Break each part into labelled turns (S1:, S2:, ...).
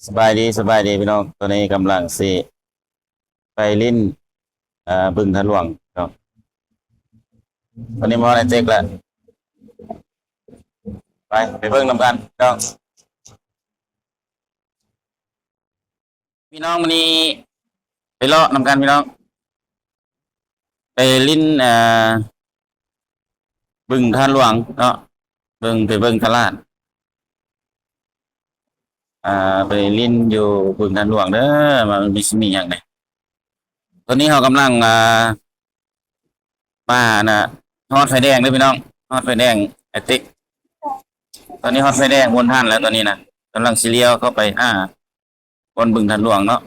S1: สบายดีพี่น้องตอนนี้กำลังสิไปลิ้นบึงทะลวงเนาะตอนนี้มอในเจ๊กแล้วไปเบิ่งนำกันพี่น้องวันนี้ไปเลาะนำกันพี่น้องไปลิ้นบึงทะลวงเนาะไปเบิ่งตลาดไปลิ้นอยู่บึงทะลวงเด้อมันมีอย่างไรตอนนี้เรากำลังมาทอดไฟแดงด้วยพี่น้องทอดไฟแดงไอติ๊กตอนนี้ทอดไฟแดงบนท่านแล้วตอนนี้นะกำลังซีเรียลเข้าไปบนบึงทะลวงเนาะ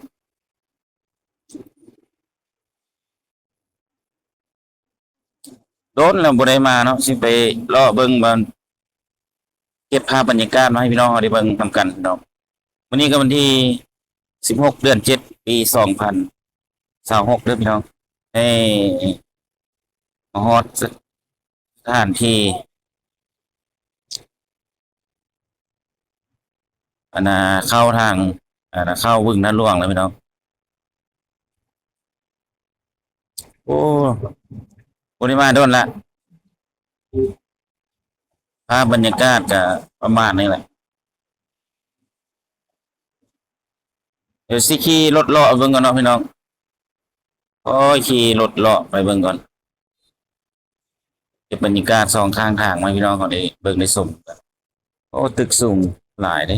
S1: โดนแล้วบ่ได้มาเนาะสิไปรอเบิ่งบนเก็บภาพบรรยากาศมาให้พี่น้องเราได้เบิ่งนำกันเนาะวันนี้ก็วันที่16 เดือน 7ปี2026เด้อพี่น้องให้มาฮอดสถานที่อันน่ะเข้าทางเข้าบึงนาหลวงแล้วพี่น้องโอ้บ่ได้มาโดนละภาพบรรยากาศก็ประมาณนี้แหละเดี๋ยวสิขี่รถเลาะเบิ่งก่อนเนาะพี่น้องโอ้ยขี่รถเลาะไปเบิ่งก่อนเก็บบรรยากาศสองข้างทางมาให้พี่น้องก่อนได้เบิ่งได้ชมกันโอ้ตึกสูงหลายเด้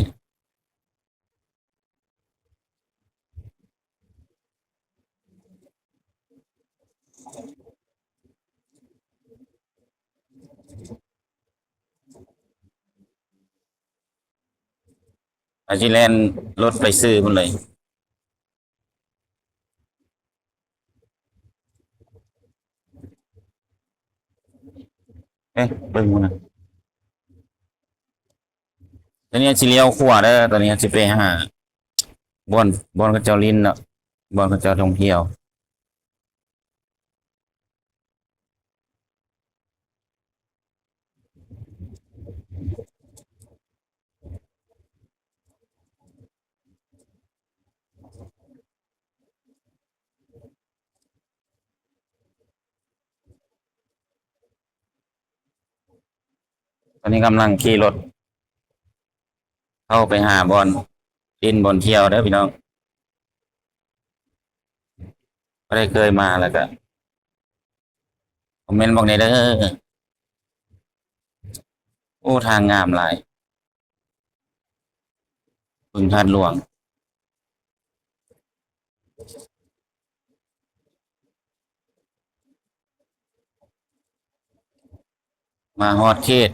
S1: อาจิแลนรถไปซื้อมันเลยเอ๊ะเบิ่งมันนะตอนนี้สิเลี้ยวขวาเด้อตอนนี้สิไปหาบอนบอนกระเจ้าลินเนาะบอนกระเจ้าท่องเที่ยวตอนนี้กำลังขี่รถเข้าไปหาบอนลินบอนเที่ยวเด้อพี่น้องไม่ได้เคยมาแล้วก็คอมเมนต์บอกในอยเด้อโอ้ทางงามหลายบึงทานหลวงมาฮอดเขต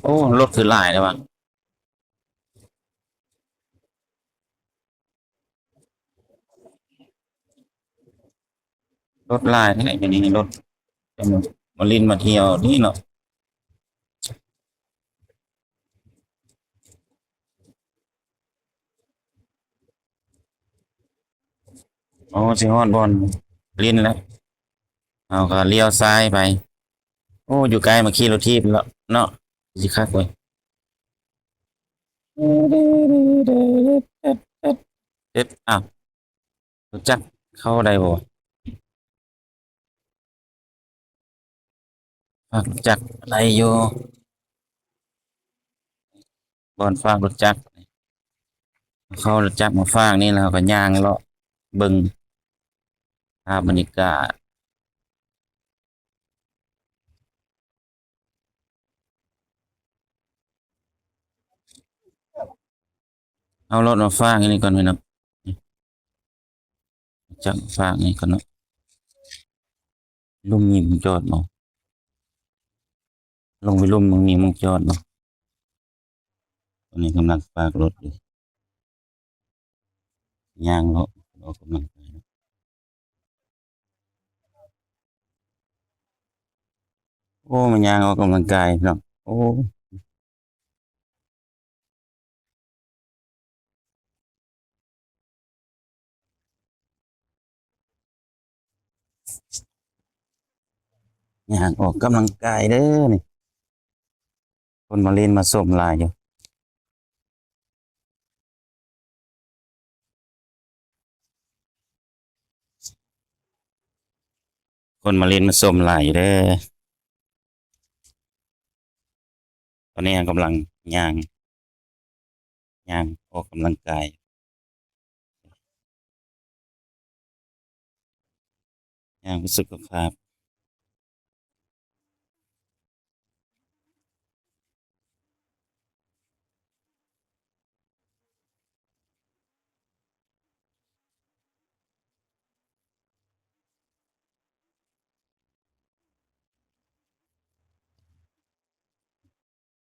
S1: โอ้รถคือหลายเลยวะรถหลายที่ไหนเป็นนี้รถมาลินมาเที่ยวนี่เนาะโอ้สิฮอดบอนลินแล้วเอาก็เลี้ยวซ้ายไป โอ้อยู่ไกลมาขี่รถทีบแล้วเนาะสิคักเว้ยเด็ดอ้าวรู้จักเข้าได้บ่ฝากรู้จักอะไรอยู่บอนฝากรู้จักเข้ารู้จักมาฝากนี่แล้วก็ย่างเลาะเบิ่งภาพบรรยากาศเอารถมาฝากนี่ก่อนไว้เนาะจักฝากนี่ก่อนเนาะลุงนี่มึงจอดเนาะลงไปลุมมึงนี่มึงจอดเนาะตอนนี้กำลังฝากรถอยู่ย่างเลาะเรากำลังไปเนาะโอ้มันย่างออกกำลังกายเนาะโอ้ย่างออกกำลังกายเด้อนี่คนมาเล่นมาส้มลายอยู่ คนมาเล่นมาส้มหลายอยู่เด้อตอนนี้กำลังย่างย่างออกกำลังกายย่างเพื่อสุขภาพ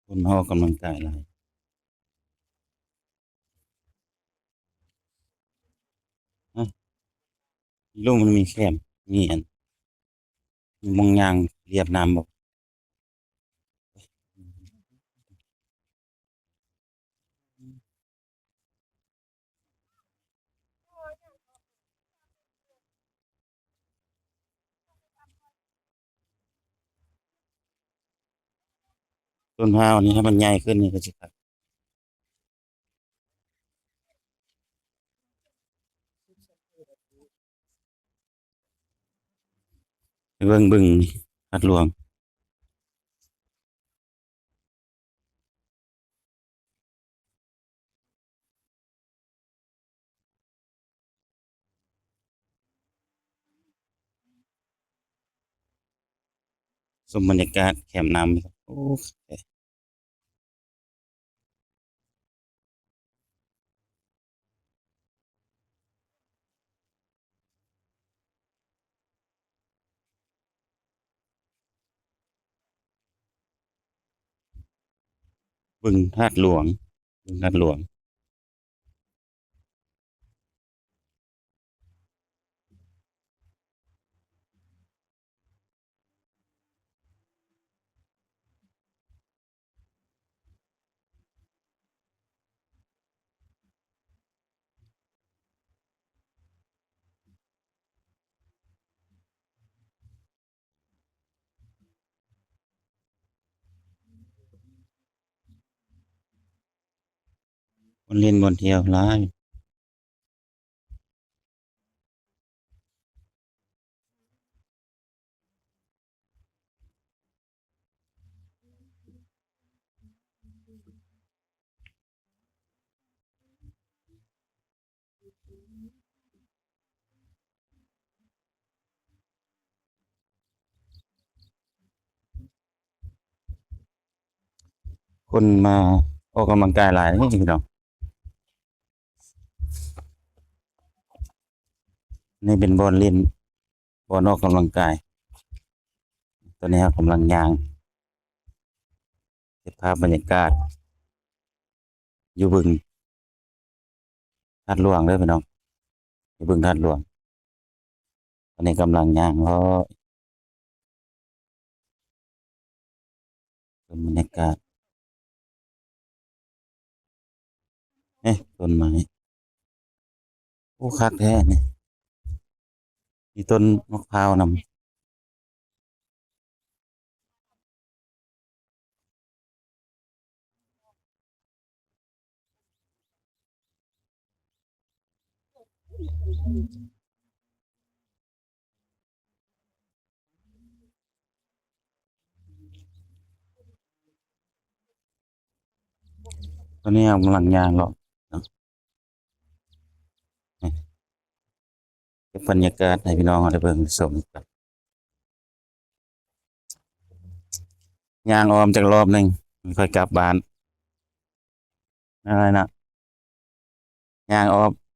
S1: คนมาออกกำลังกายหลายฮะลุงมันมีแคมป์มีอันมีมองยางเรียบน้ำบอกต้นพร้าวนี่ถ้ามันใหญ่ขึ้นนี่ก็จะครับไปเบิ่งบึงนี่พัดหลวงชมบรรยากาศแคมป์น้ำครับโอ้บึงธาตุหลวงบึงธาตุหลวงคนเล่นบนเที่ยวหลายคนมาออกกำลังกายหลายนี่พี่น้องนี่เป็นบอลเล่นบอลออกกำลังกายตอนนี้ครับกำลังย่างเก็บภาพบรรยากาศอยู่บึงธาตุหลวงเด้อพี่น้องอยู่บึงธาตุหลวงตอนนี้กำลังย่างเพราะบรรยากาศเอ๊ะต้นไม้โอ้คักแท้นี่มีต้นมะพร้าวนำตอนนี้กำลังย่างหรอกเนาะเก็บบรรยากาศให้พี่น้องได้เบิ่งชมกันย่างออมจากรอบหนึ่งไม่ค่อยกลับบ้านอะไรนะย่าง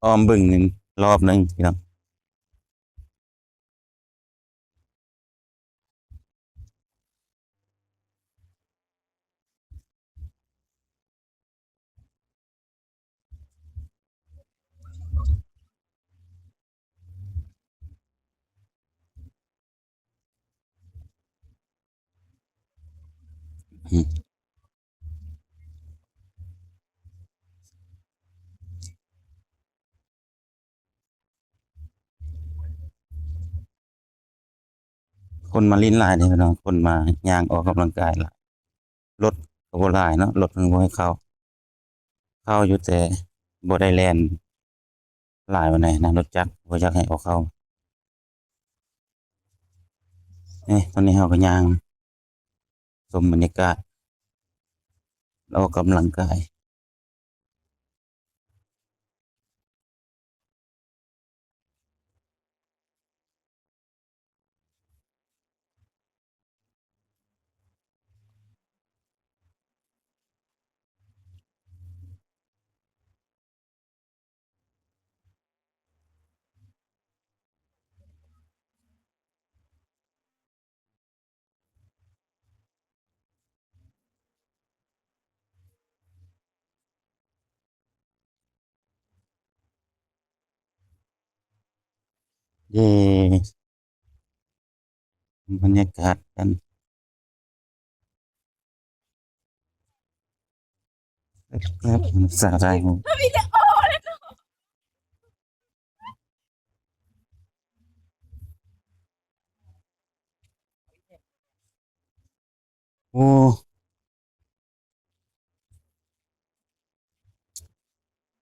S1: ออมบึงหนึ่งรอบหนึ่งพี่น้องอืมคนมาลิ้นหลายเลยพี่น้องคนมาย่างออกกำลังกายหลายรถก็บ่หลายเนาะรถมันบ่ให้เข้าอยู่แต่บ่ได้แล่นหลายวันไหนนะรถจักรบ่อยากให้ออกเข้า ตอนนี้เราก็ย่างชมบรรยากาศเราออกกำลังกายเย่บรรยากาศกันครับสาหร่ายหมูโอ้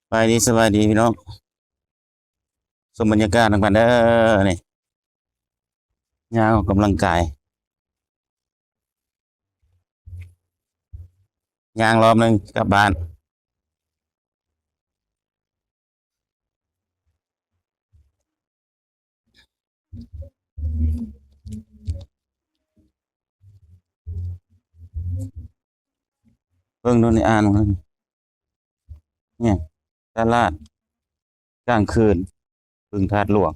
S1: สบายดีสบายดีพี่น้องชมบรรยากาศต่างๆเด้อนี่ย่างออกกำลังกายย่างรอบหนึงกลับบ้านเพิ่งโดนในอ่านมาเนี่ยตลาดกลางคืนบึงธาตุหลวง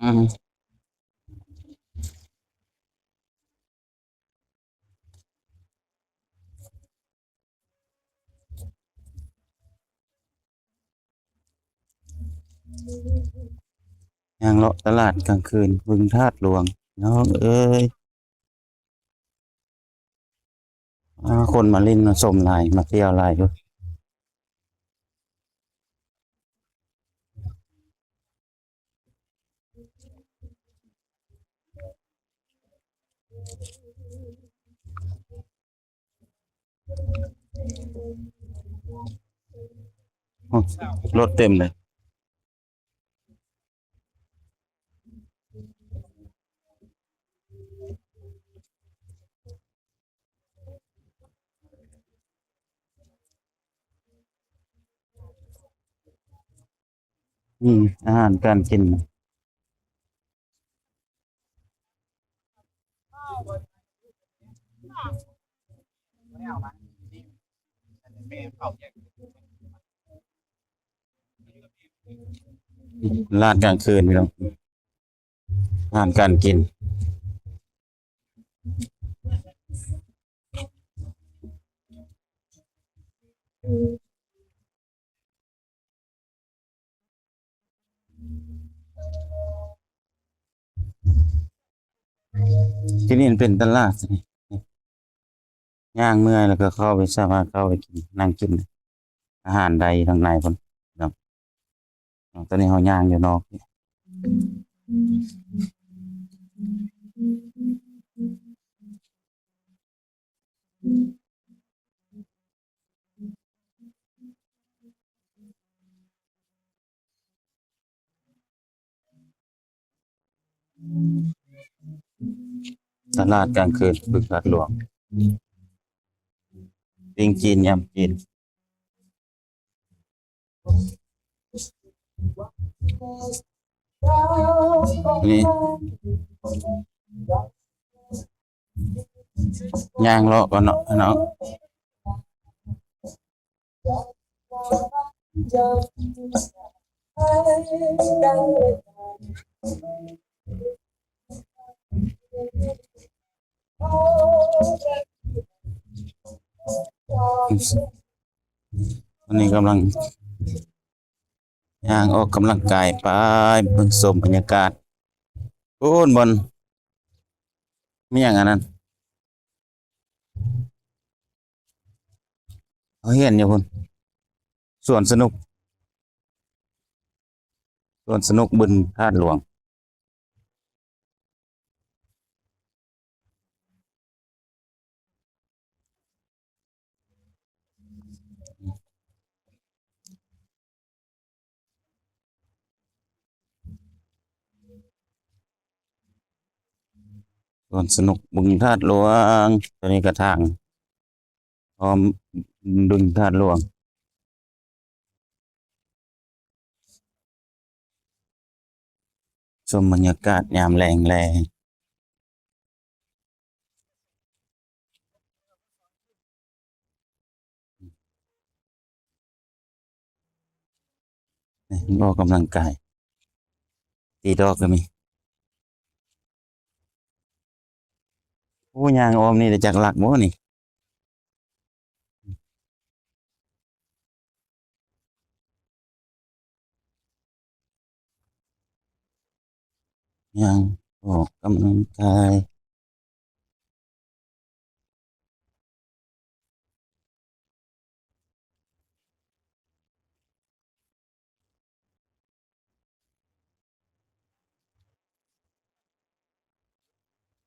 S1: อืมย่างเลาะตลาดกลางคืนบึงธาตุหลวงน้องเอ้ยคนมาเล่นมาชมหลายมาเที่ยวหลายด้วยโอ้รถเต็มเลยอาหารการกินลาดกลางคืนพี่น้องอาหารการกินที่นี่เป็นตลาดนี่ย่างเมื่อยแล้วก็เข้าไปสามารถเข้าไปกินนั่งกินอาหารใดทางในคนเนาะตอนนี้เขาย่างอยู่นอกตลาดกลางคืนบึงธาตุหลวงปิ้งจีนยำจีนนี่ย่างเลาะก่อนเนาะเนาะวันนี้กำลังย่างออกกำลังกายไปเบิ่งชมบรรยากาศโอ้นบนมีอย่างอันนั้นเขาเห็นอยู่พุ่นสวนสนุกสวนสนุกบึงธาตุหลวง ส่วนสนุกบึงธาตุหลวงตัวนี้กระทางพร้อมบึงธาตุหลวงชมบรรยากาศยามแรงแรงออกกำลังกายตีดอกก็มีผู้ยางออมนี่ได้จากหลักบ่นี่ยางออกกำลังกาย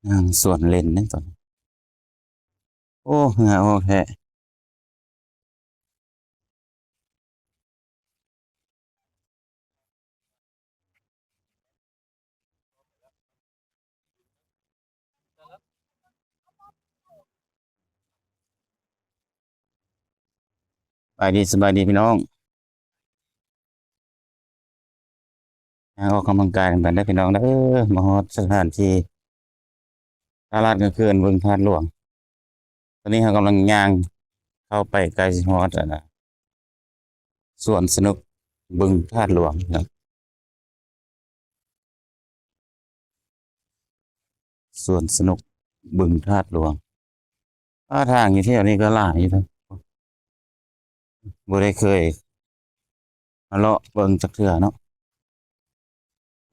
S1: ยางส่วนเล่นนั่นตอนโอ้เหงื่อออกแท้ไปดีสบายดีพี่น้องยางออกกำลังกายกันได้พี่น้องเด้อมาฮอดสถานที่ตลาดกลางคืนบึงธาตุหลวงตอนนี้เรากำลังย่างเข้าไปใกล้สิฮอดแล้วนะสวนสนุกบึงธาตุหลวงครับสวนสนุกบึงธาตุหลวงทางอยู่เที่ยวนี้ก็หลายอยู่นะบ่ได้เคยมาเลาะเบิ่งจักเทื่อเนาะ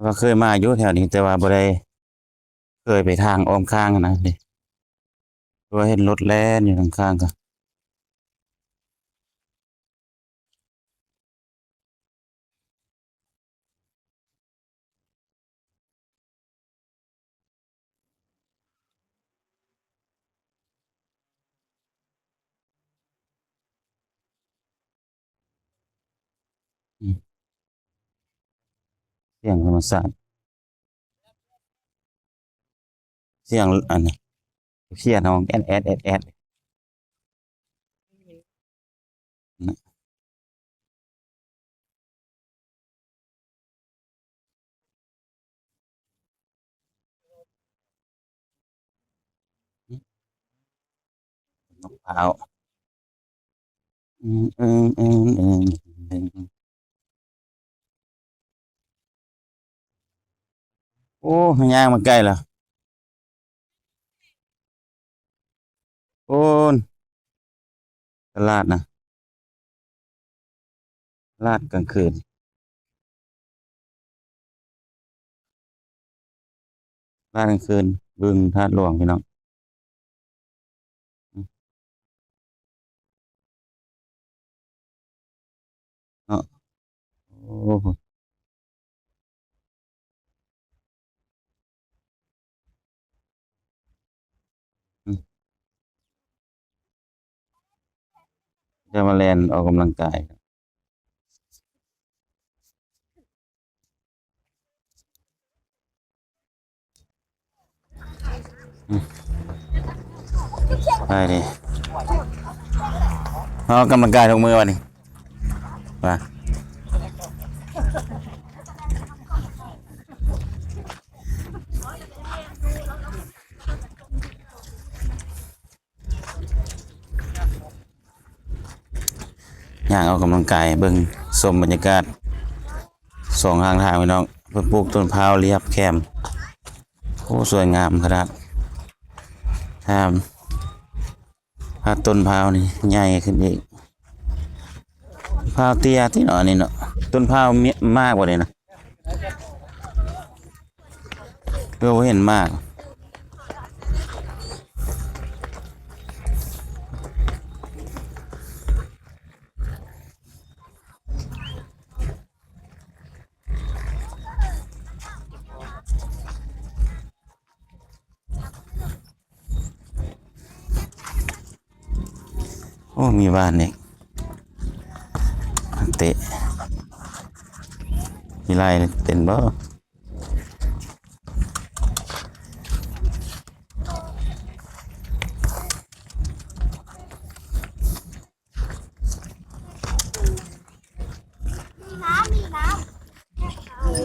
S1: ว่าเคยมาอยู่แถวนี้แต่ว่าบ่ได้เคยไปทางอ้อมข้างอะนะนี่ว่าเห็นรถแล่นอยู่ข้างๆก็อืมเสียงธรรมชาติเสียงอันนี้เสียงน้องแอดแอดแอดแอดนะมะพร้าวอืมอืมอืมอืมอืมโอ้ย่างมาใกล้แล้วโอ้นตลาดนะตลาดกลางคืนตลาดกลางคืนบึงธาตุหลวงพี่น้องอืมเนาะโอ้โหอืมจะมาแลนออกกำลังกายอืมไปดิออกกำลังกายทุกมือวันนี้ไปย่างออกกำลังกายเบิ่งชมบรรยากาศสองข้างทางพี่น้องเพิ่นปลูกต้นพร้าวเรียบแคมโอ้สวยงามขนาดถ้าถ้าต้นพร้าวนี่ใหญ่ขึ้นอีกพร้าวเตี้ยที่หนอนี่เนาะต้นพร้าวมีมากกว่านี้นะเราเห็นมากโอ้มีบ้านเนี่ยเตะมีลายเต้นบ่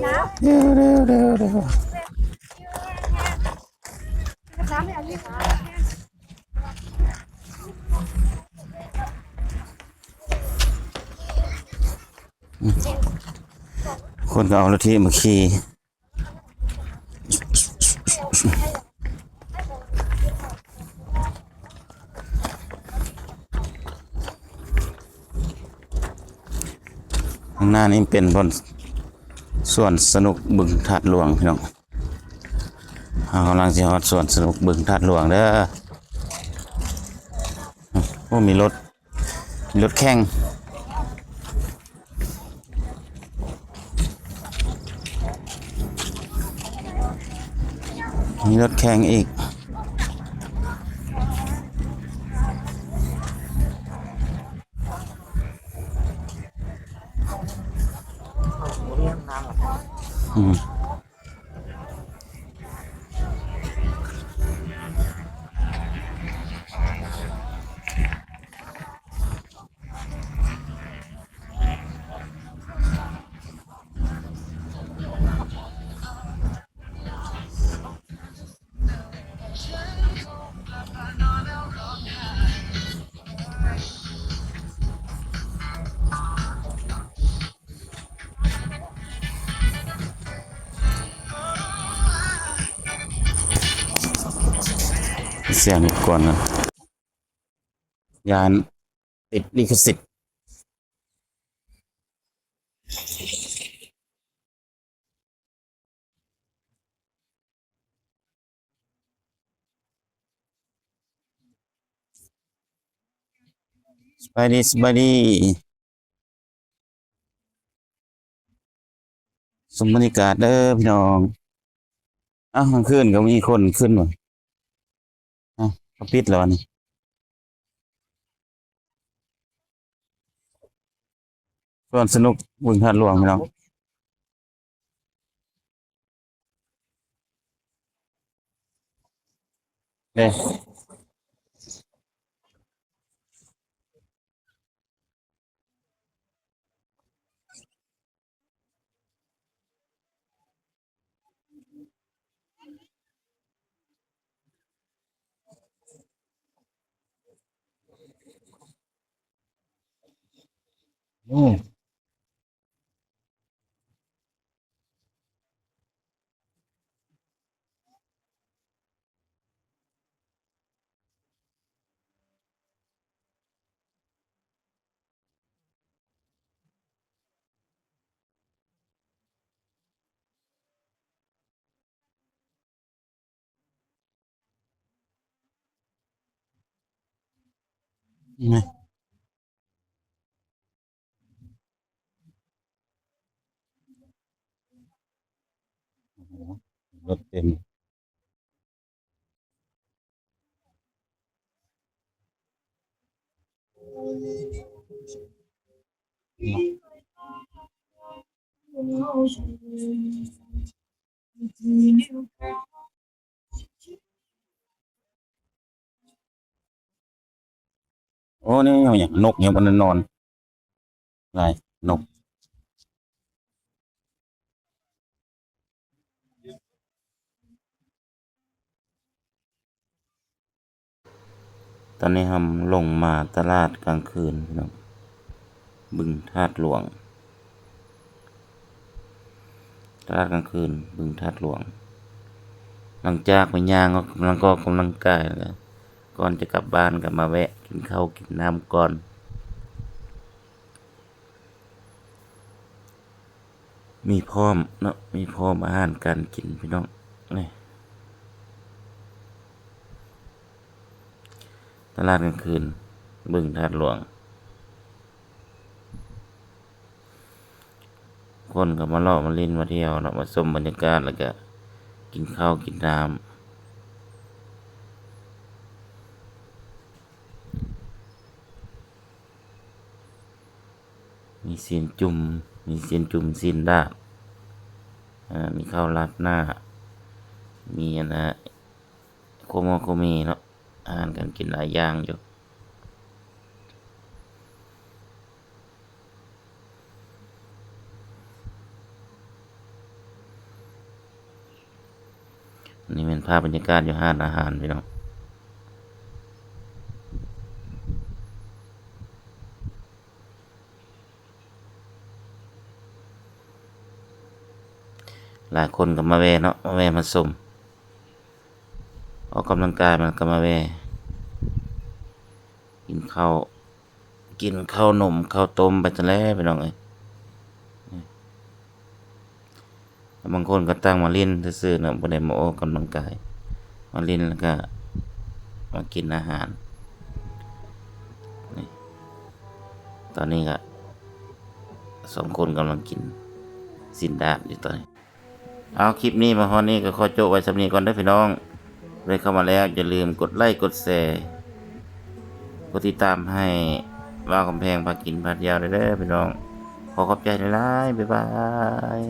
S1: เร็วคนก็เอารถที่มาขี่ข้างหน้านี้เป็นบนส่วนสนุกบึงธาตุหลวงพี่น้องเรากำลังจะฮอดส่วนสนุกบึงธาตุหลวงเด้อโอ้มีรถแข่งมีรถแข่งอีกเสียงก่อนนะยานติดลิขสิทธิ์สบายดีสมบรรยากาศเด้อพี่น้องอ้าวกลางคืนก็มีคนขึ้นว่ะอ้าวเขาปิดแล้วนี่ส่วนสนุกบึงธาตุหลวงพี่น้องเด้อืมนี่รถเต็มโอ้นี่อย่างนกเนี่ยมันนอนอะไรนกตอนนี้ทำลงมาตลาดกลางคืนพี่น้องบึงธาตุหลวงตลาดกลางคืนบึงธาตุหลวงหลังจากไปย่างก็กำลังกายแล้วก่อนจะกลับบ้านก็มาแวะกินข้าวกินน้ำก่อนมีพร้อมเนาะมีพร้อมอาหารการกินพี่น้องนี่ตลาดกลางคืนบึงธาตุหลวงคนก็มาเลาะมาลิ้นมาเที่ยวเนาะมาชมบรรยากาศแล้วก็กินข้าวกินน้ำมีเสียนจุ่มเสียนดาบมีข้าวราดหน้ามีโคโมมีเนาะอาหารการกินหลายอย่างอยู่ นี่เป็นภาพบรรยากาศอยู่ห้านอาหารพี่น้องหลายคนก็มาแวะเนาะมาแวะมาชมออกกำลังกายมันก็มาแวะกินข้าวกินข้าวนมข้าวต้มไปซะแล้วพี่น้องเอ้ยบางคนก็ตั้งมาเล่นซื่อๆเนาะบ่ได้มาออกกำลังกายมาเล่นแล้วก็มากินอาหารนี่ตอนนี้ก็2 คนกำลังกินสินดาบอยู่ตอนนี้เอาคลิปนี้มาฮอดนี้ก็ขอจบไว้สำนี้ก่อนเด้อพี่น้องได้เข้ามาแล้วอย่าลืมกดไลค์กดแชร์กดติดตามให้ว่าวกำแพงพากินพาเที่ยวเด้อพี่น้องขอขอบใจหลายๆบ๊ายบาย